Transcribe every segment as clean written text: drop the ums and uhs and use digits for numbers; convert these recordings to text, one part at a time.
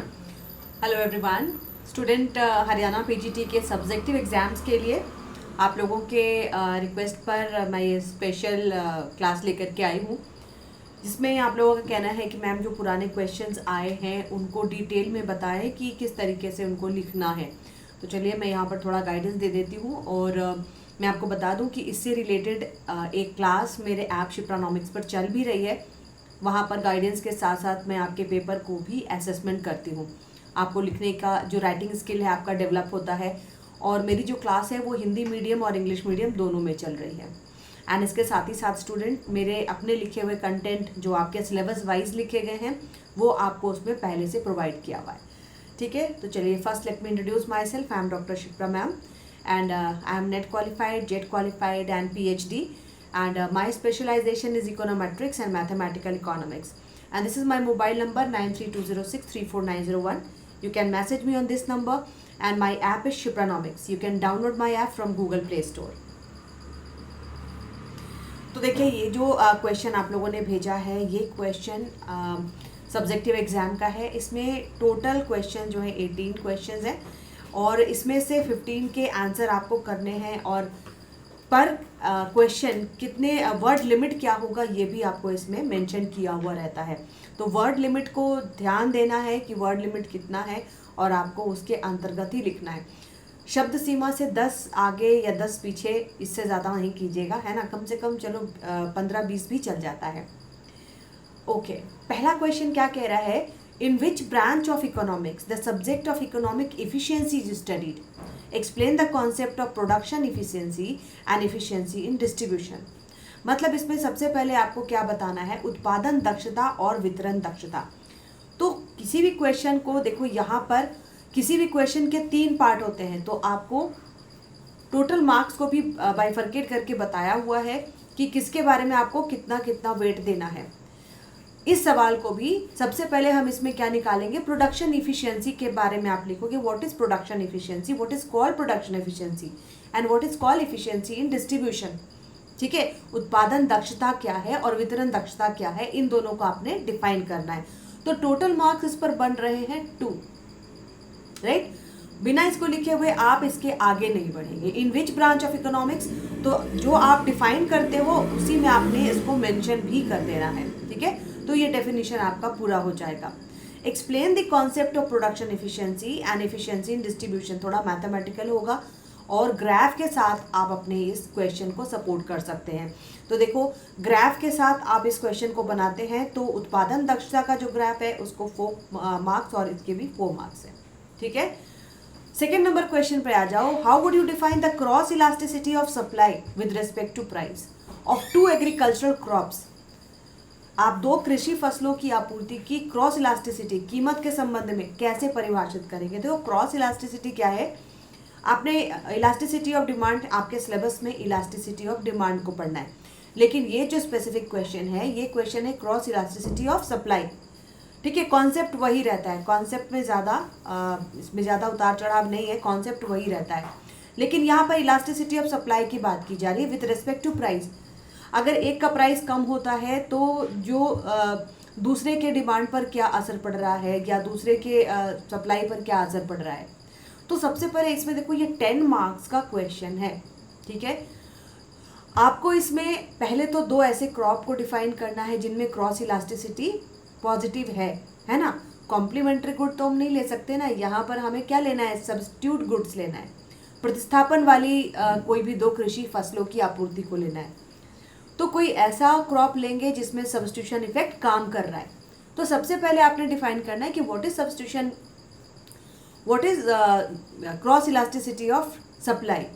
Hello everyone. Student Haryana PGT के subjective exams के लिए आप लोगों के रिक्वेस्ट पर मैं ये स्पेशल क्लास लेकर के आई हूँ, जिसमें आप लोगों का कहना है कि मैम जो पुराने क्वेश्चंस आए हैं उनको डिटेल में बताएं कि किस तरीके से उनको लिखना है। तो चलिए मैं यहाँ पर थोड़ा गाइडेंस दे देती हूँ और मैं आपको बता दूँ कि इससे रिलेटेड एक क्लास मेरे ऐप शिप्रानॉमिक्स पर चल भी रही है। वहाँ पर गाइडेंस के साथ साथ मैं आपके पेपर को भी असेसमेंट करती हूँ। आपको लिखने का जो राइटिंग स्किल है आपका डेवलप होता है। और मेरी जो क्लास है वो हिंदी मीडियम और इंग्लिश मीडियम दोनों में चल रही है। एंड इसके साथ ही साथ स्टूडेंट मेरे अपने लिखे हुए कंटेंट जो आपके सिलेबस वाइज लिखे गए हैं वो आपको उसमें पहले से प्रोवाइड किया हुआ है। ठीक है, तो चलिए first let me introduce my self. I am doctor Shipra ma'am and I am net qualified, jet qualified and PhD. And my specialization is econometrics and mathematical economics, and this is my mobile number 9320634901. You can message me on this number, and my app is Shipranomics. You can download my app from Google Play Store. तो देखिए ये जो question आप लोगों ने भेजा है ये क्वेश्चन सब्जेक्टिव एग्ज़ाम का है। इसमें टोटल क्वेश्चन जो है 18 क्वेश्चन हैं और इसमें से 15 के आंसर आपको करने हैं और पर क्वेश्चन कितने वर्ड लिमिट क्या होगा ये भी आपको इसमें मेंशन किया हुआ रहता है। तो वर्ड लिमिट को ध्यान देना है कि वर्ड लिमिट कितना है और आपको उसके अंतर्गत ही लिखना है। शब्द सीमा से 10 आगे या 10 पीछे इससे ज़्यादा नहीं कीजिएगा, है ना। कम से कम चलो 15-20 भी चल जाता है। ओके, पहला क्वेश्चन क्या कह रहा है? In which branch of economics the subject of economic efficiency is studied. Explain the concept of production efficiency and efficiency in distribution. मतलब इसमें सबसे पहले आपको क्या बताना है? उत्पादन दक्षता और वितरण दक्षता। तो किसी भी क्वेश्चन को देखो, यहाँ पर किसी भी क्वेश्चन के 3 पार्ट होते हैं, तो आपको टोटल मार्क्स को भी बाइफरकेट करके बताया हुआ है कि किसके बारे में आपको कितना कितना वेट देना है। इस सवाल को भी सबसे पहले हम इसमें क्या निकालेंगे? प्रोडक्शन इफिशियंसी के बारे में आप लिखोगे what is production efficiency, what is called production efficiency and what is called efficiency in distribution. ठीक है, उत्पादन दक्षता क्या है और वितरण दक्षता क्या है, इन दोनों को आपने डिफाइन करना है। तो टोटल मार्क्स इस पर बन रहे हैं 2, राइट। बिना इसको लिखे हुए आप इसके आगे नहीं बढ़ेंगे। इन विच ब्रांच ऑफ इकोनॉमिक्स, तो जो आप डिफाइन करते हो उसी में आपने इसको मेंशन भी कर देना है। ठीक है, तो ये डेफिनेशन आपका पूरा हो जाएगा। Explain the concept of production efficiency and efficiency in distribution. थोड़ा मैथमेटिकल होगा और ग्राफ के साथ आप अपने इस क्वेश्चन को सपोर्ट कर सकते हैं। तो देखो, ग्राफ के साथ आप इस क्वेश्चन को बनाते हैं तो उत्पादन दक्षता का जो ग्राफ है उसको 4 मार्क्स और इसके भी 4 मार्क्स है। ठीक है, सेकेंड नंबर क्वेश्चन पे आ जाओ। How would you define the cross elasticity of supply with respect to price of 2 agricultural crops. आप 2 कृषि फसलों की आपूर्ति की क्रॉस इलास्टिसिटी कीमत के संबंध में कैसे परिभाषित करेंगे? देखो, क्रॉस इलास्टिसिटी क्या है? आपने इलास्टिसिटी ऑफ डिमांड, आपके सिलेबस में इलास्टिसिटी ऑफ डिमांड को पढ़ना है, लेकिन ये जो स्पेसिफिक क्वेश्चन है ये क्वेश्चन है क्रॉस इलास्टिसिटी ऑफ सप्लाई। ठीक है, कॉन्सेप्ट वही रहता है, कॉन्सेप्ट में इसमें ज़्यादा उतार चढ़ाव नहीं है, कॉन्सेप्ट वही रहता है। लेकिन यहाँ पर इलास्टिसिटी ऑफ सप्लाई की बात की जा रही है विथ रिस्पेक्ट टू प्राइस। अगर एक का प्राइस कम होता है तो जो दूसरे के डिमांड पर क्या असर पड़ रहा है या दूसरे के सप्लाई पर क्या असर पड़ रहा है। तो सबसे पहले इसमें देखो, ये 10 मार्क्स का क्वेश्चन है। ठीक है, आपको इसमें पहले तो 2 ऐसे क्रॉप को डिफाइन करना है जिनमें क्रॉस इलास्टिसिटी पॉजिटिव है ना। कॉम्प्लीमेंट्री गुड तो हम नहीं ले सकते ना, यहाँ पर हमें क्या लेना है? सब्स्टिट्यूट गुड्स लेना है। प्रतिस्थापन वाली कोई भी 2 कृषि फसलों की आपूर्ति को लेना है। तो कोई ऐसा क्रॉप लेंगे जिसमें सब्स्टिट्यूशन इफेक्ट काम कर रहा है। तो सबसे पहले आपने डिफाइन करना है कि what is substitution, what is cross elasticity of supply.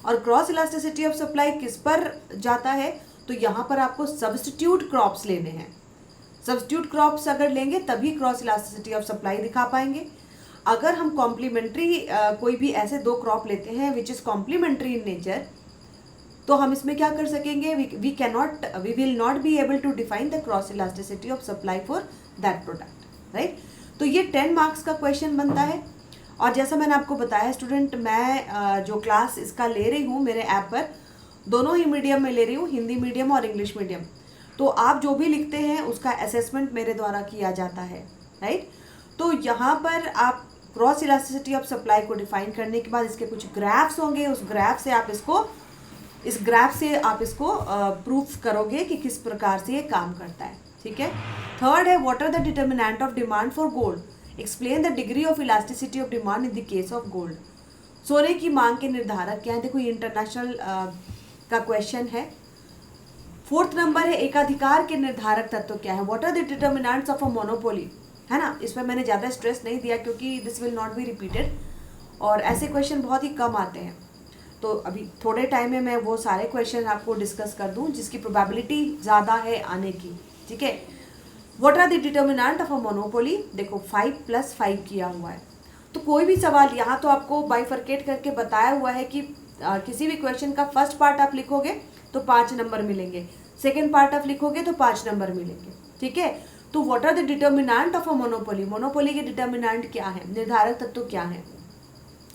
और क्रॉस इलास्टिसिटी ऑफ सप्लाई किस पर जाता है? तो यहाँ पर आपको सब्स्टिट्यूट क्रॉप्स लेने हैं। सब्स्टिट्यूट क्रॉप्स अगर लेंगे तभी क्रॉस इलास्टिसिटी ऑफ सप्लाई दिखा पाएंगे। अगर हम कॉम्प्लीमेंट्री कोई भी ऐसे 2 क्रॉप लेते हैं which is complementary in nature, तो हम इसमें क्या कर सकेंगे? We will not be able to define the cross elasticity of supply for that product, right. तो ये 10 मार्क्स का क्वेश्चन बनता है। और जैसा मैंने आपको बताया स्टूडेंट, मैं जो क्लास इसका ले रही हूँ मेरे ऐप पर, दोनों ही मीडियम में ले रही हूँ, हिंदी मीडियम और इंग्लिश मीडियम। तो आप जो भी लिखते हैं उसका असेसमेंट मेरे द्वारा किया जाता है, राइट। तो यहाँ पर आप क्रॉस इलास्टिसिटी ऑफ सप्लाई को डिफाइन करने के बाद इसके कुछ ग्राफ्स होंगे, उस ग्राफ से आप इसको प्रूफ करोगे कि किस प्रकार से ये काम करता है। ठीक है। थर्ड है what are the determinant of demand for gold, explain the degree of elasticity of demand in the case of gold. सोने की मांग के निर्धारक क्या है? देखो ये इंटरनेशनल का क्वेश्चन है। फोर्थ नंबर है एकाधिकार के निर्धारक तत्व क्या है, what are the determinants of a monopoly, है ना। इसमें मैंने ज़्यादा स्ट्रेस नहीं दिया क्योंकि this will not be repeated और ऐसे क्वेश्चन बहुत ही कम आते हैं। तो अभी थोड़े टाइम में मैं वो सारे क्वेश्चन आपको डिस्कस कर दूं जिसकी प्रोबेबिलिटी ज़्यादा है आने की। ठीक है। What are the determinant of a monopoly, देखो 5+5 किया हुआ है। तो कोई भी सवाल यहाँ तो आपको बाइफरकेट करके बताया हुआ है कि किसी भी क्वेश्चन का फर्स्ट पार्ट आप लिखोगे तो 5 नंबर मिलेंगे, सेकेंड पार्ट आप लिखोगे तो 5 नंबर मिलेंगे। ठीक है। तो what are the determinant of a monopoly, monopoly के डिटर्मिनेंट क्या है, निर्धारक तत्व क्या है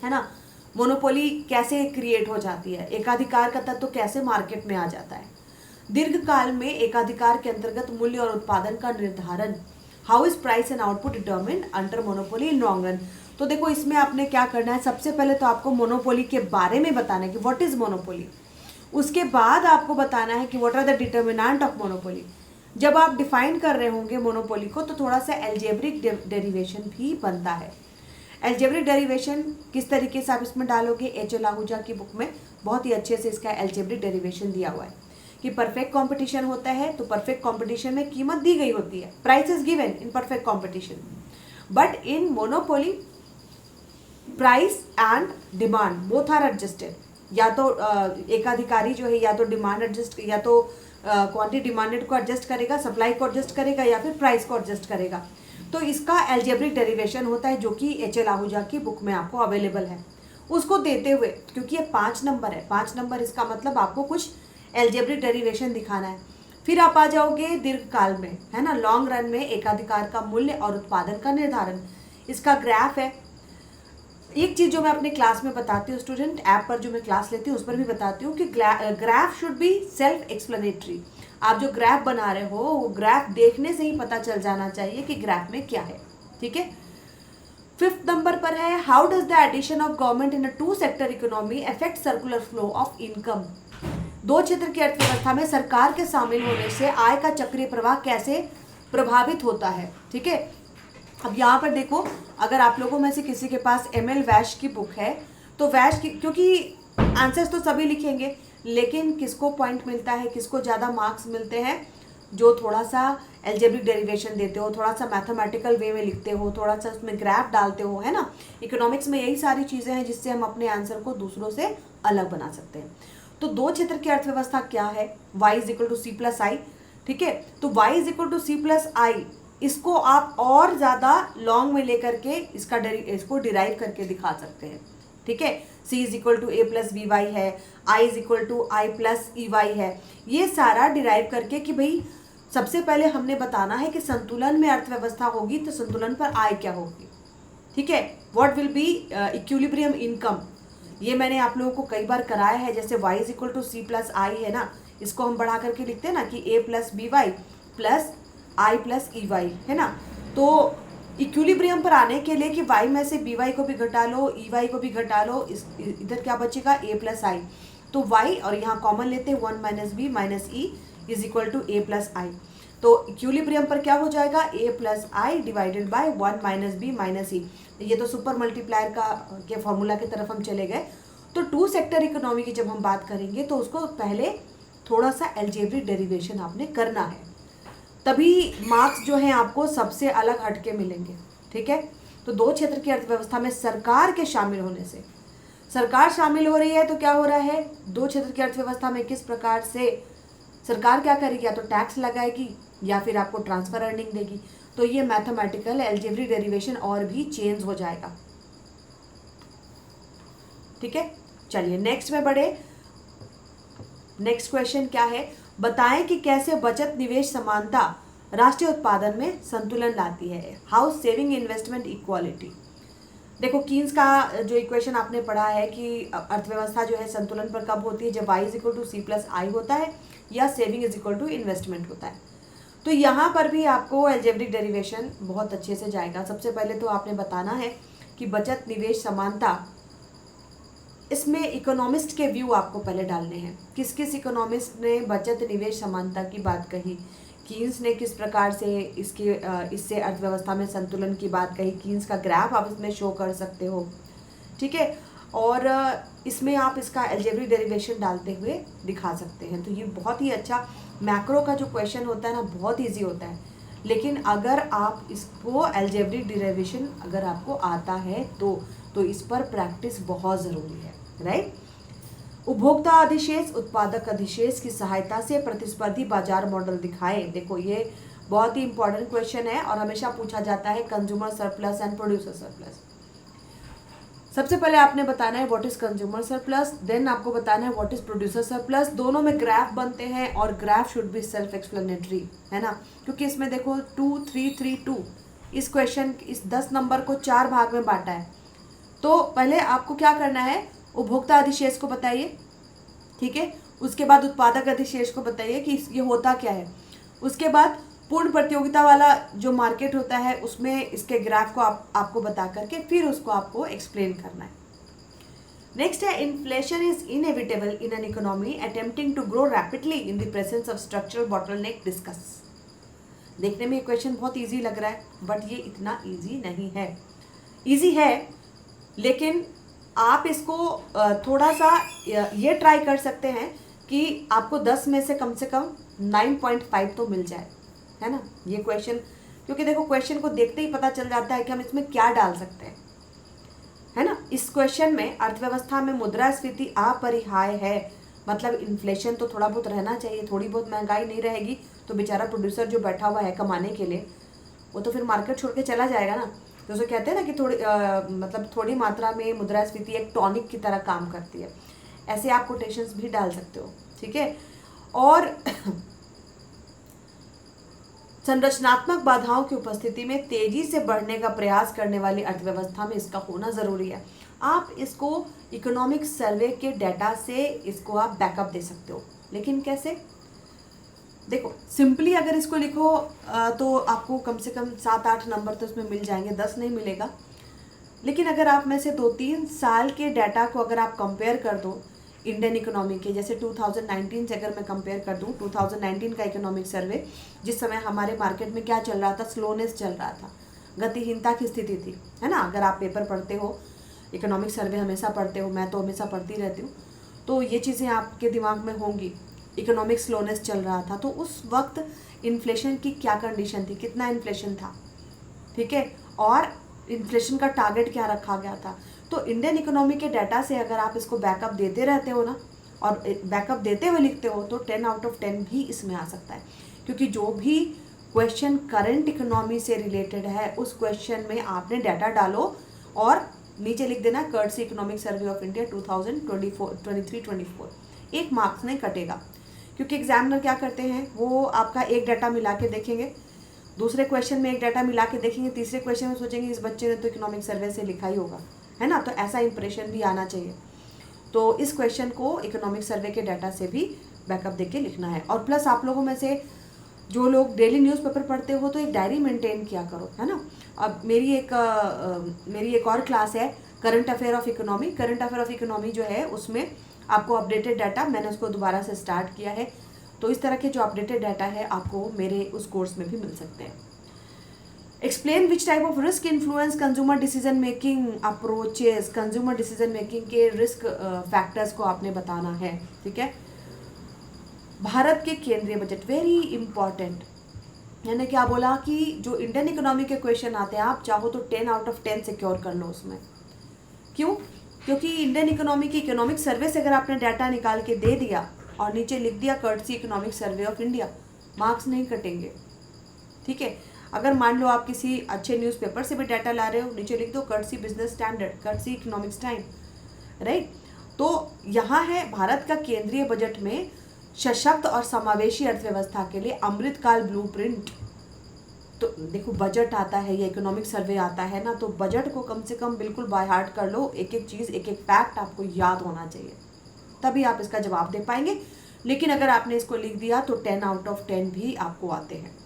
ना। मोनोपोली कैसे क्रिएट हो जाती है, एकाधिकार का तत्व कैसे मार्केट में आ जाता है, दीर्घकाल में एकाधिकार के अंतर्गत मूल्य और उत्पादन का निर्धारण, how is price and output determined under monopoly in long run. तो देखो इसमें आपने क्या करना है, सबसे पहले तो आपको मोनोपोली के बारे में बताना है कि व्हाट इज मोनोपोली, उसके बाद आपको बताना है कि what are the determinant of monopoly. जब आप डिफाइन कर रहे होंगे मोनोपोली को तो थोड़ा सा एल्जेब्रिक डेरिवेशन भी बनता है। एल्जेब्रिक डेरिवेशन किस तरीके से आप इसमें डालोगे, एच.एल. आहूजा की बुक में बहुत ही अच्छे से इसका एल्जेब्रिक डेरिवेशन दिया हुआ है कि परफेक्ट कंपटीशन होता है तो परफेक्ट कंपटीशन में कीमत दी गई होती है, price is given in perfect competition, but in monopoly price and demand both are adjusted. या तो एकाधिकारी जो है या तो डिमांड एडजस्ट या तो क्वांटिटी डिमांडेड को एडजस्ट करेगा, सप्लाई को एडजस्ट करेगा या फिर प्राइस को एडजस्ट करेगा। तो इसका एल्जेब्रिक डेरिवेशन होता है जो कि एच.एल. आहूजा की बुक में आपको अवेलेबल है। उसको देते हुए क्योंकि ये 5 नंबर है, 5 नंबर इसका मतलब आपको कुछ एल्जेब्रिक डेरिवेशन दिखाना है। फिर आप आ जाओगे दीर्घकाल में, है ना, लॉन्ग रन में एकाधिकार का मूल्य और उत्पादन का निर्धारण, इसका ग्राफ है। एक चीज़ जो मैं अपने क्लास में बताती हूँ, स्टूडेंट ऐप पर जो मैं क्लास लेती हूँ उस पर भी बताती हूँ कि graph should be self explanatory. आप जो ग्राफ बना रहे हो वो ग्राफ देखने से ही पता चल जाना चाहिए कि ग्राफ में क्या है। ठीक है। 5th नंबर पर है how does the addition of government in a 2 sector economy affect circular flow of income. 2 क्षेत्र की अर्थव्यवस्था में सरकार के शामिल होने से आय का चक्रीय प्रवाह कैसे प्रभावित होता है। ठीक है। अब यहाँ पर देखो, अगर आप लोगों में से किसी के पास एम.एल. वैश की बुक है तो वैश की, क्योंकि आंसर्स तो सभी लिखेंगे लेकिन किसको पॉइंट मिलता है, किसको ज़्यादा मार्क्स मिलते हैं, जो थोड़ा सा एल्जेब्रिक डेरिवेशन देते हो, थोड़ा सा मैथमेटिकल वे में लिखते हो, थोड़ा सा उसमें ग्राफ डालते हो, है ना। इकोनॉमिक्स में यही सारी चीज़ें हैं जिससे हम अपने आंसर को दूसरों से अलग बना सकते हैं। तो 2 क्षेत्र की अर्थव्यवस्था क्या है, y = C+I। ठीक है। तो y = C+I, इसको आप और ज़्यादा लॉन्ग में लेकर के इसको डिराइव करके दिखा सकते हैं। ठीक है। C = A+BY है, I = I+EY है। ये सारा डिराइव करके कि भाई सबसे पहले हमने बताना है कि संतुलन में अर्थव्यवस्था होगी तो संतुलन पर आय क्या होगी। ठीक है। What will be equilibrium income, ये मैंने आप लोगों को कई बार कराया है। जैसे y = C+I है ना, इसको हम बढ़ा करके लिखते हैं ना कि A+BY + I+EY, है ना। तो इक्विलिब्रियम पर आने के लिए कि y में से BY को भी घटा लो, EY को भी घटा लो, इधर क्या बचेगा A+I। तो y और यहाँ कॉमन लेते हैं 1 - b - e = A+I। तो इक्विलिब्रियम पर क्या हो जाएगा, A+I divided by 1 - b - e। ये तो सुपर मल्टीप्लायर के फॉर्मूला की तरफ हम चले गए। तो 2 सेक्टर इकोनॉमी की जब हम बात करेंगे तो उसको पहले थोड़ा सा एल्जेब्रिक डेरिवेशन आपने करना है, तभी मार्क्स जो हैं आपको सबसे अलग हटके मिलेंगे। ठीक है। तो 2 क्षेत्र की अर्थव्यवस्था में सरकार के शामिल होने से, सरकार शामिल हो रही है तो क्या हो रहा है, 2 क्षेत्र की अर्थव्यवस्था में किस प्रकार से सरकार क्या करेगी, या तो टैक्स लगाएगी या फिर आपको ट्रांसफर अर्निंग देगी। तो ये मैथमेटिकल एल्जेब्रिक डेरिवेशन और भी चेंज हो जाएगा। ठीक है। चलिए नेक्स्ट में बढ़े। नेक्स्ट क्वेश्चन क्या है, बताएं कि कैसे बचत निवेश समानता राष्ट्रीय उत्पादन में संतुलन लाती है। How saving investment equality. देखो कीन्स का जो इक्वेशन आपने पढ़ा है कि अर्थव्यवस्था जो है संतुलन पर कब होती है, जब y = C+I होता है या सेविंग = इन्वेस्टमेंट होता है। तो यहाँ पर भी आपको अलजेब्रिक डेरिवेशन बहुत अच्छे से जाएगा। सबसे पहले तो आपने बताना है कि बचत निवेश समानता, इसमें इकोनॉमिस्ट के व्यू आपको पहले डालने हैं। किस किस इकोनॉमिस्ट ने बचत निवेश समानता की बात कही, कीन्स ने किस प्रकार से इससे अर्थव्यवस्था में संतुलन की बात कही, कीन्स का ग्राफ आप इसमें शो कर सकते हो, ठीक है। और इसमें आप इसका अलजेब्रिक डेरिवेशन डालते हुए दिखा सकते हैं। तो ये बहुत ही अच्छा, मैक्रो का जो क्वेश्चन होता है ना बहुत ईजी होता है, लेकिन अगर आप इसको अलजेब्रिक डेरिवेशन अगर आपको आता है तो इस पर प्रैक्टिस बहुत ज़रूरी है, राइट। उपभोक्ता अधिशेष उत्पादक अधिशेष की सहायता से प्रतिस्पर्धी बाजार मॉडल दिखाएं। देखो ये बहुत ही इंपॉर्टेंट क्वेश्चन है और हमेशा पूछा जाता है, consumer surplus and producer surplus. सबसे पहले आपने बताना है what is consumer surplus, then आपको बताना है व्हाट इज प्रोड्यूसर सरप्लस। दोनों में ग्राफ बनते हैं और graph should be self explanatory, है ना, क्योंकि इसमें देखो 2 3 3 2 इस क्वेश्चन इस 10 नंबर को 4 भाग में बांटा है। तो पहले आपको क्या करना है, उपभोक्ता अधिशेष को बताइए, ठीक है, उसके बाद उत्पादक अधिशेष को बताइए कि ये होता क्या है, उसके बाद पूर्ण प्रतियोगिता वाला जो मार्केट होता है उसमें इसके ग्राफ को आपको बता करके फिर उसको आपको एक्सप्लेन करना है। नेक्स्ट है, inflation is inevitable in an economy attempting to grow rapidly in the presence of structural bottleneck, discuss. देखने में ये क्वेश्चन बहुत इजी लग रहा है, बट ये इतना इजी नहीं है। इजी है लेकिन आप इसको थोड़ा सा ये ट्राई कर सकते हैं कि आपको 10 में से कम 9.5 तो मिल जाए, है ना, ये क्वेश्चन। क्योंकि देखो क्वेश्चन को देखते ही पता चल जाता है कि हम इसमें क्या डाल सकते हैं, है ना। इस क्वेश्चन में अर्थव्यवस्था में मुद्रास्फीति अपरिहार्य है, मतलब इन्फ्लेशन तो थोड़ा बहुत रहना चाहिए, थोड़ी बहुत महंगाई नहीं रहेगी तो बेचारा प्रोड्यूसर जो बैठा हुआ है कमाने के लिए वो तो फिर मार्केट छोड़ के चला जाएगा ना। तो उसे कहते हैं ना कि मतलब थोड़ी मात्रा में मुद्रास्फीति एक टॉनिक की तरह काम करती है, ऐसे आप कोटेशंस भी डाल सकते हो, ठीक है। और संरचनात्मक बाधाओं की उपस्थिति में तेजी से बढ़ने का प्रयास करने वाली अर्थव्यवस्था में इसका होना जरूरी है। आप इसको इकोनॉमिक सर्वे के डाटा से इसको आप बैकअप दे सकते हो, लेकिन कैसे, देखो सिंपली अगर इसको लिखो तो आपको कम से कम 7-8 नंबर तो इसमें मिल जाएंगे, 10 नहीं मिलेगा। लेकिन अगर आप में से 2-3 साल के डाटा को अगर आप कंपेयर कर दो इंडियन इकोनॉमी के, जैसे 2019 से अगर मैं कंपेयर कर दूं 2019 का इकोनॉमिक सर्वे, जिस समय हमारे मार्केट में क्या चल रहा था, स्लोनेस चल रहा था, गतिहीनता की स्थिति थी, है ना। अगर आप पेपर पढ़ते हो, इकोनॉमिक सर्वे हमेशा पढ़ते हो, मैं तो हमेशा पढ़ती रहती हूँ, तो ये चीज़ें आपके दिमाग में होंगी। इकोनॉमिक स्लोनेस चल रहा था तो उस वक्त इन्फ्लेशन की क्या कंडीशन थी, कितना इन्फ्लेशन था, ठीक है, और इन्फ्लेशन का टारगेट क्या रखा गया था। तो इंडियन इकोनॉमी के डाटा से अगर आप इसको बैकअप देते रहते हो ना, और बैकअप देते हुए लिखते हो, तो 10 आउट ऑफ 10 भी इसमें आ सकता है। क्योंकि जो भी क्वेश्चन करंट इकोनॉमी से रिलेटेड है उस क्वेश्चन में आपने डाटा डालो और नीचे लिख देना courtesy economic survey of India 2023-24, 1 marks नहीं कटेगा। क्योंकि एग्जामिनर क्या करते हैं, वो आपका एक डाटा मिला के देखेंगे, दूसरे क्वेश्चन में एक डाटा मिला के देखेंगे, तीसरे क्वेश्चन में सोचेंगे इस बच्चे ने तो इकोनॉमिक सर्वे से लिखा ही होगा, है ना। तो ऐसा इंप्रेशन भी आना चाहिए। तो इस क्वेश्चन को इकोनॉमिक सर्वे के डाटा से भी बैकअप देके लिखना है। और प्लस आप लोगों में से जो लोग डेली न्यूज़पेपर पढ़ते हो तो एक डायरी मेंटेन किया करो, है ना। अब मेरी एक और क्लास है current affair of economy. Current affair of economy जो है उसमें आपको अपडेटेड डाटा, मैंने उसको दोबारा से स्टार्ट किया है, तो इस तरह के जो अपडेटेड डाटा है आपको मेरे उस कोर्स में भी मिल सकते हैं। Explain which type of risk influence consumer decision making approaches, consumer decision making के रिस्क फैक्टर्स को आपने बताना है, ठीक है। भारत के केंद्रीय बजट, वेरी इंपॉर्टेंट। मैंने क्या बोला कि जो इंडियन इकोनॉमी के क्वेश्चन आते हैं आप चाहो तो 10 आउट ऑफ 10 सिक्योर कर लो उसमें। क्यों? क्योंकि इंडियन इकोनॉमी की इकोनॉमिक सर्वे से अगर आपने डाटा निकाल के दे दिया और नीचे लिख दिया courtesy economic survey of India, marks नहीं कटेंगे, ठीक है। अगर मान लो आप किसी अच्छे न्यूज़पेपर से भी डाटा ला रहे हो, नीचे लिख दो courtesy business standard, courtesy economics time, right. तो यहाँ है भारत का केंद्रीय बजट में सशक्त और समावेशी अर्थव्यवस्था के लिए अमृतकाल ब्लूप्रिंट। तो देखो बजट आता है या इकोनॉमिक सर्वे आता है ना, तो बजट को कम से कम बिल्कुल बाय हार्ट कर लो, एक एक चीज़, एक एक फैक्ट आपको याद होना चाहिए, तभी आप इसका जवाब दे पाएंगे। लेकिन अगर आपने इसको लिख दिया तो 10 आउट ऑफ 10 भी आपको आते हैं,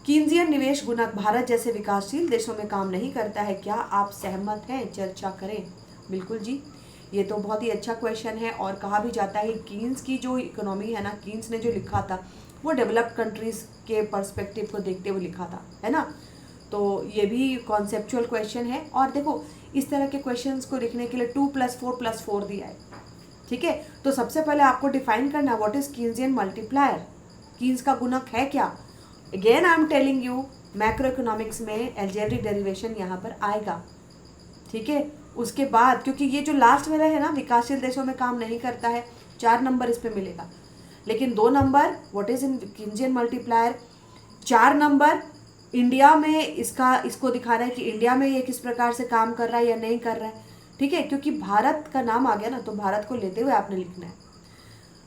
कीन्जियन निवेश गुणक भारत जैसे विकासशील देशों में काम नहीं करता है, क्या आप सहमत हैं? चर्चा करें। बिल्कुल जी, ये तो बहुत ही अच्छा क्वेश्चन है। और कहा भी जाता है कीन्स की जो इकोनॉमी है ना, कीन्स ने जो लिखा था वो डेवलप्ड कंट्रीज़ के पर्सपेक्टिव को देखते हुए लिखा था, है ना। तो ये भी कॉन्सेप्चुअल क्वेश्चन है। और देखो इस तरह के क्वेश्चंस को लिखने के लिए 2+4+4 दिया है, ठीक है। तो सबसे पहले आपको डिफाइन करना व्हाट इज कीन्सियन मल्टीप्लायर, कीन्स का गुणक है क्या। Again I am telling you, macro economics में अलजेब्रिक डेरिवेशन यहाँ पर आएगा, ठीक है। उसके बाद क्योंकि ये जो लास्ट वाला है ना, विकासशील देशों में काम नहीं करता है, 4 नंबर इस पे मिलेगा। लेकिन 2 number what is in Keynesian multiplier, 4 number India में इसको दिखा रहा है कि इंडिया में ये किस प्रकार से काम कर रहा है या नहीं कर रहा है, ठीक है। क्योंकि भारत का नाम आ गया ना, तो भारत को लेते हुए आपने लिखना है।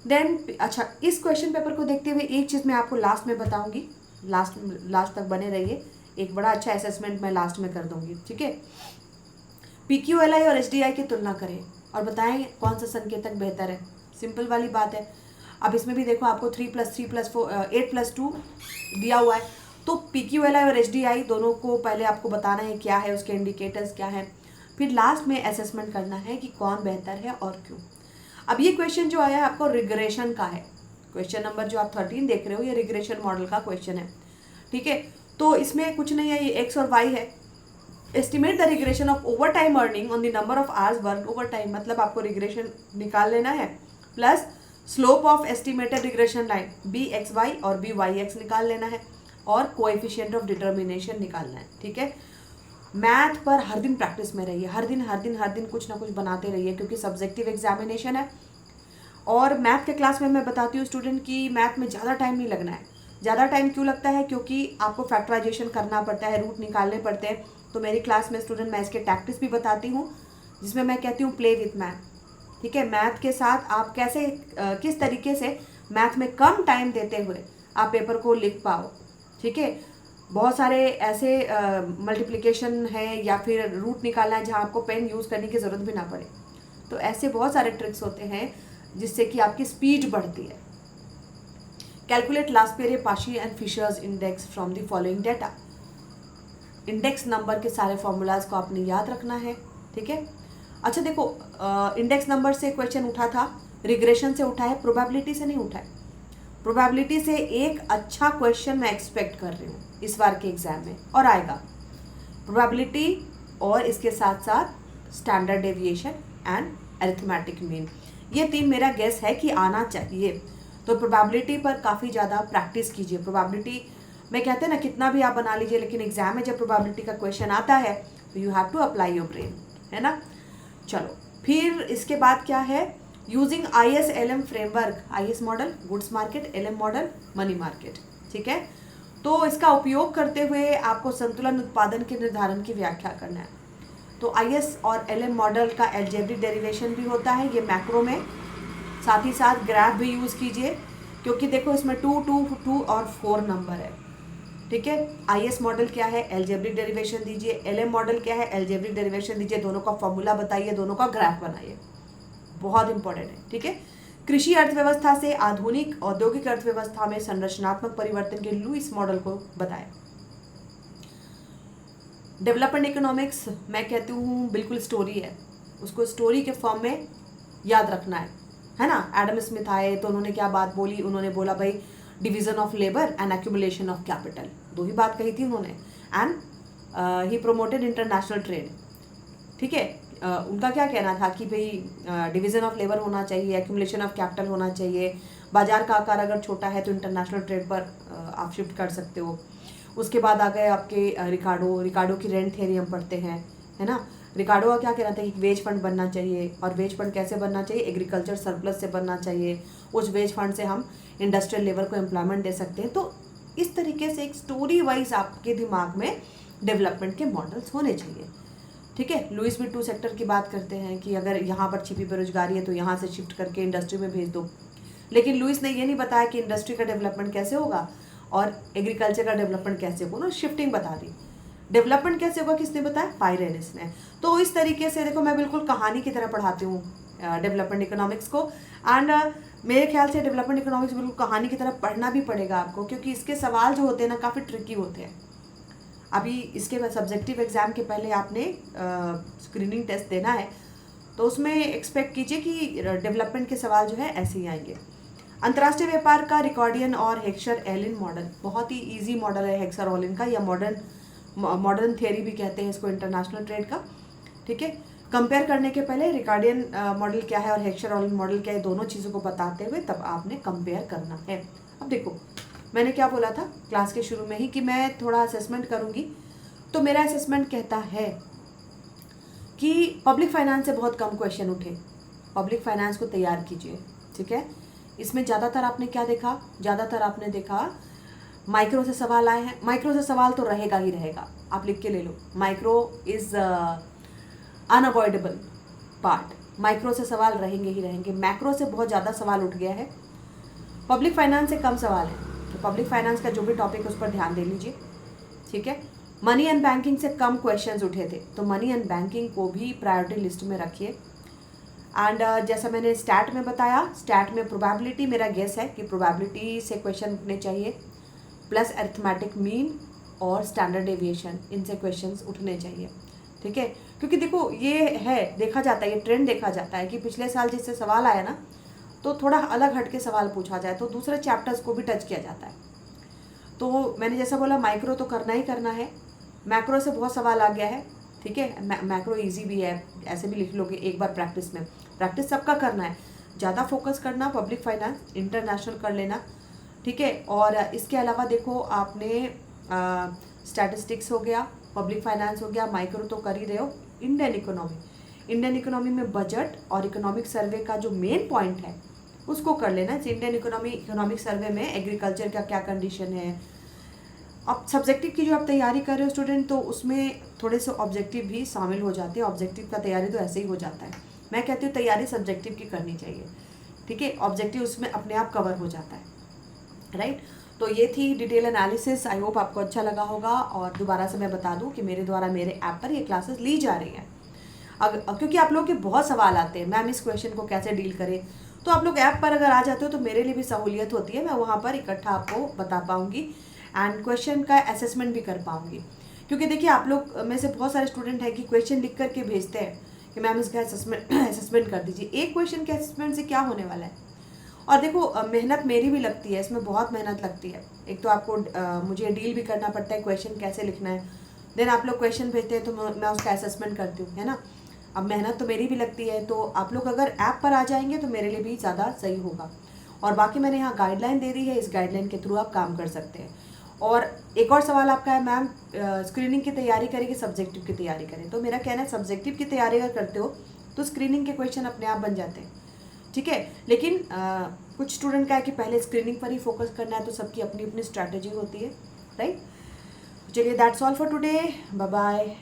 देन अच्छा, इस क्वेश्चन पेपर को देखते हुए एक चीज़ मैं आपको लास्ट में बताऊंगी, लास्ट तक बने रहिए, एक बड़ा अच्छा असेसमेंट मैं लास्ट में कर दूंगी, ठीक है। PQLI और HDI की तुलना करें और बताएं कौन सा संकेतक बेहतर है। सिंपल वाली बात है। अब इसमें भी देखो आपको 3+3+4 8+2 दिया हुआ है। तो PQLI और HDI दोनों को पहले आपको बताना है क्या है, उसके इंडिकेटर्स क्या है, फिर लास्ट में असेसमेंट करना है कि कौन बेहतर है और क्यों। अब ये क्वेश्चन जो आया है आपको रिग्रेशन का है, क्वेश्चन नंबर जो आप 13 देख रहे हो ये रिग्रेशन मॉडल का क्वेश्चन है, ठीक है। तो इसमें कुछ नहीं है, ये x और y है। Estimate the regression of over time earning on the number of hours work over time, मतलब आपको रिग्रेशन निकाल लेना है, plus slope of estimated regression line BXY और BYX निकाल लेना है, और कोएफिशिएंट ऑफ डिटर्मिनेशन निकालना है, ठीक है। मैथ पर हर दिन प्रैक्टिस में रहिए, हर दिन कुछ ना कुछ बनाते रहिए, क्योंकि सब्जेक्टिव एग्जामिनेशन है। और मैथ के क्लास में मैं बताती हूँ स्टूडेंट की मैथ में ज़्यादा टाइम नहीं लगना है। ज़्यादा टाइम क्यों लगता है? क्योंकि आपको फैक्टराइजेशन करना पड़ता है, रूट निकालने पड़ते हैं। तो मेरी क्लास में स्टूडेंट मैं इसके टैक्टिक्स भी बताती हूँ, जिसमें मैं कहती हूँ प्ले विथ मैथ, ठीक है। मैथ के साथ आप कैसे किस तरीके से मैथ में कम टाइम देते हुए आप पेपर को लिख पाओ, ठीक है। बहुत सारे ऐसे मल्टीप्लिकेशन है या फिर रूट निकालना है जहाँ आपको पेन यूज़ करने की ज़रूरत भी ना पड़े। तो ऐसे बहुत सारे ट्रिक्स होते हैं जिससे कि आपकी स्पीड बढ़ती है। Calculate Laspeyres Paasche and Fisher's index from the following data. Index number के सारे फॉर्मूलाज को आपने याद रखना है, ठीक है। अच्छा देखो, इंडेक्स नंबर से क्वेश्चन उठा था, रिग्रेशन से उठा है, प्रोबेबिलिटी से नहीं उठा है। प्रोबेबिलिटी से एक अच्छा क्वेश्चन मैं एक्सपेक्ट कर रही हूँ इस बार के एग्जाम में, और आएगा प्रोबेबिलिटी और इसके साथ साथ standard deviation and arithmetic mean, ये 3 मेरा गेस है कि आना चाहिए। तो प्रोबेबिलिटी पर काफ़ी ज़्यादा प्रैक्टिस कीजिए। प्रोबेबिलिटी मैं कहते हैं ना, कितना भी आप बना लीजिए, लेकिन एग्जाम में जब प्रोबेबिलिटी का क्वेश्चन आता है तो you have to apply your brain, है ना। चलो फिर इसके बाद क्या है, using ISLM framework, IS model goods market, LM model money market, ठीक है। तो इसका उपयोग करते हुए आपको संतुलन उत्पादन के निर्धारण की व्याख्या करना है। तो IS और LM मॉडल का अलजेब्रिक डेरिवेशन भी होता है ये मैक्रो में, साथ ही साथ ग्राफ भी यूज़ कीजिए, क्योंकि देखो इसमें 2, 2, 2 और 4 नंबर है, ठीक है। IS मॉडल क्या है, अलजेब्रिक डेरिवेशन दीजिए, LM मॉडल क्या है, अलजेब्रिक डेरिवेशन दीजिए, दोनों का फॉर्मूला बताइए, दोनों का ग्राफ बनाइए, बहुत इंपॉर्टेंट है, ठीक है। कृषि अर्थव्यवस्था से आधुनिक औद्योगिक अर्थव्यवस्था में संरचनात्मक परिवर्तन के लुईस मॉडल को बताएं। डेवलपमेंट इकोनॉमिक्स मैं कहती हूँ बिल्कुल स्टोरी है, उसको स्टोरी के फॉर्म में याद रखना है ना। एडम स्मिथ आए तो उन्होंने क्या बात बोली, उन्होंने बोला भाई division of labour and accumulation of capital, 2 ही बात कही थी उन्होंने। And he promoted international trade, ठीक है। उनका क्या कहना था कि भाई डिवीज़न ऑफ लेबर होना चाहिए, एक्यूमुलेशन ऑफ कैपिटल होना चाहिए, बाजार का आकार अगर छोटा है तो इंटरनेशनल ट्रेड पर आप शिफ्ट कर सकते हो। उसके बाद आ गए आपके रिकार्डो की रेंट थ्योरी हम पढ़ते हैं, है ना। रिकार्डो का क्या कहना था कि वेज फंड बनना चाहिए, और वेज फंड कैसे बनना चाहिए, एग्रीकल्चर सरप्लस से बनना चाहिए, उस वेज फंड से हम इंडस्ट्रियल लेवल को एम्प्लॉयमेंट दे सकते हैं। तो इस तरीके से एक स्टोरी वाइज आपके दिमाग में डेवलपमेंट के मॉडल्स होने चाहिए, ठीक है। लुईस विटू सेक्टर की बात करते हैं कि अगर यहाँ पर छिपी बेरोजगारी है तो यहाँ से शिफ्ट करके इंडस्ट्री में भेज दो, लेकिन लुईस ने ये नहीं बताया कि इंडस्ट्री का डेवलपमेंट कैसे होगा और एग्रीकल्चर का डेवलपमेंट कैसे होगा, उन्होंने शिफ्टिंग बता दी। डेवलपमेंट कैसे होगा किसने बताया, पायरेनिस ने। तो इस तरीके से देखो मैं बिल्कुल कहानी की तरह पढ़ाती हूँ, डेवलपमेंट इकोनॉमिक्स को। एंड मेरे ख्याल से डेवलपमेंट इकोनॉमिक्स बिल्कुल कहानी की तरह पढ़ना भी पड़ेगा आपको, क्योंकि इसके सवाल जो होते हैं ना काफ़ी ट्रिकी होते हैं। अभी इसके सब्जेक्टिव एग्ज़ाम के पहले आपने स्क्रीनिंग टेस्ट देना है, तो उसमें एक्सपेक्ट कीजिए कि डेवलपमेंट के सवाल जो है ऐसे ही आएंगे। अंतर्राष्ट्रीय व्यापार का रिकॉर्डियन और हेक्सर एलिन मॉडल, बहुत ही इजी मॉडल है हेक्सर ऑलिन का, या मॉडर्न थियरी भी कहते हैं इसको इंटरनेशनल ट्रेड का। ठीक है, कंपेयर करने के पहले रिकॉर्डियन मॉडल क्या है और हेक्सर ऑलिन मॉडल क्या है, दोनों चीज़ों को बताते हुए तब आपने कंपेयर करना है। अब देखो मैंने क्या बोला था क्लास के शुरू में ही कि मैं थोड़ा असेसमेंट करूँगी, तो मेरा असेसमेंट कहता है कि पब्लिक फाइनेंस से बहुत कम क्वेश्चन उठे, पब्लिक फाइनेंस को तैयार कीजिए। ठीक है, इसमें ज़्यादातर आपने क्या देखा, ज़्यादातर आपने देखा माइक्रो से सवाल आए हैं। माइक्रो से सवाल तो रहेगा ही रहेगा, आप लिख के ले लो, micro is unavoidable part, micro से सवाल रहेंगे ही रहेंगे। मैक्रो से बहुत ज़्यादा सवाल उठ गया है, पब्लिक फाइनेंस से कम सवाल है, तो पब्लिक फाइनेंस का जो भी टॉपिक है उस पर ध्यान दे लीजिए। ठीक है, मनी एंड बैंकिंग से कम क्वेश्चंस उठे थे, तो मनी एंड बैंकिंग को भी प्रायोरिटी लिस्ट में रखिए। एंड जैसा मैंने स्टैट में बताया, स्टैट में प्रोबेबिलिटी, मेरा गेस है कि प्रोबेबिलिटी से क्वेश्चन उठने चाहिए, प्लस अरिथमेटिक मीन और स्टैंडर्ड डेविएशन, इनसे क्वेश्चंस उठने चाहिए। ठीक है, क्योंकि देखो ये है, देखा जाता है, ये ट्रेंड देखा जाता है कि पिछले साल जिससे सवाल आया ना, तो थोड़ा अलग हट के सवाल पूछा जाए तो दूसरे चैप्टर्स को भी टच किया जाता है। तो मैंने जैसा बोला माइक्रो तो करना ही करना है, मैक्रो से बहुत सवाल आ गया है। ठीक है, मैक्रो इजी भी है, ऐसे भी लिख लोगे एक बार प्रैक्टिस में, प्रैक्टिस सबका करना है, ज़्यादा फोकस करना पब्लिक फाइनेंस, इंटरनेशनल कर लेना। ठीक है, और इसके अलावा देखो आपने स्टैटिस्टिक्स हो गया, पब्लिक फाइनेंस हो गया, माइक्रो तो कर ही रहे हो। इंडियन इकोनॉमी में बजट और इकोनॉमिक सर्वे का जो मेन पॉइंट है उसको कर लेना। इंडियन इकोनॉमिक सर्वे में एग्रीकल्चर का क्या कंडीशन है। अब सब्जेक्टिव की जो आप तैयारी कर रहे हो स्टूडेंट, तो उसमें थोड़े से ऑब्जेक्टिव भी शामिल हो जाते हैं। ऑब्जेक्टिव का तैयारी तो ऐसे ही हो जाता है, मैं कहती हूँ तैयारी सब्जेक्टिव की करनी चाहिए। ठीक है, ऑब्जेक्टिव उसमें अपने आप कवर हो जाता है, राइट। तो ये थी डिटेल एनालिसिस, आई होप आपको अच्छा लगा होगा। और दोबारा से मैं बता दूं कि मेरे द्वारा मेरे ऐप पर ये क्लासेस ली जा रही हैं। क्योंकि आप लोग के बहुत सवाल आते हैं मैम इस क्वेश्चन को कैसे डील करें, तो आप लोग ऐप पर अगर आ जाते हो तो मेरे लिए भी सहूलियत होती है, मैं वहाँ पर इकट्ठा आपको बता पाऊँगी एंड क्वेश्चन का असेसमेंट भी कर पाऊँगी। क्योंकि देखिए आप लोग में से बहुत सारे स्टूडेंट हैं कि क्वेश्चन लिख करके भेजते हैं कि मैम इसका असेसमेंट कर दीजिए। एक क्वेश्चन के असेसमेंट से क्या होने वाला है। और देखो मेहनत मेरी भी लगती है, इसमें बहुत मेहनत लगती है। एक तो आपको मुझे डील भी करना पड़ता है क्वेश्चन कैसे लिखना है, देन आप लोग क्वेश्चन भेजते हैं तो मैं उसका असेसमेंट करती हूँ, है ना। अब मेहनत तो मेरी भी लगती है, तो आप लोग अगर ऐप पर आ जाएंगे तो मेरे लिए भी ज़्यादा सही होगा। और बाकी मैंने यहाँ गाइडलाइन दे दी है, इस गाइडलाइन के थ्रू आप काम कर सकते हैं। और एक और सवाल आपका है मैम स्क्रीनिंग की तैयारी करें कि सब्जेक्टिव की तैयारी करें। तो मेरा कहना है सब्जेक्टिव की तैयारी अगर करते हो तो स्क्रीनिंग के क्वेश्चन अपने आप बन जाते हैं। ठीक है, लेकिन कुछ स्टूडेंट का है कि पहले स्क्रीनिंग पर ही फोकस करना है, तो सबकी अपनी अपनी स्ट्रैटेजी होती है, राइट। चलिए that's all for today, bye bye.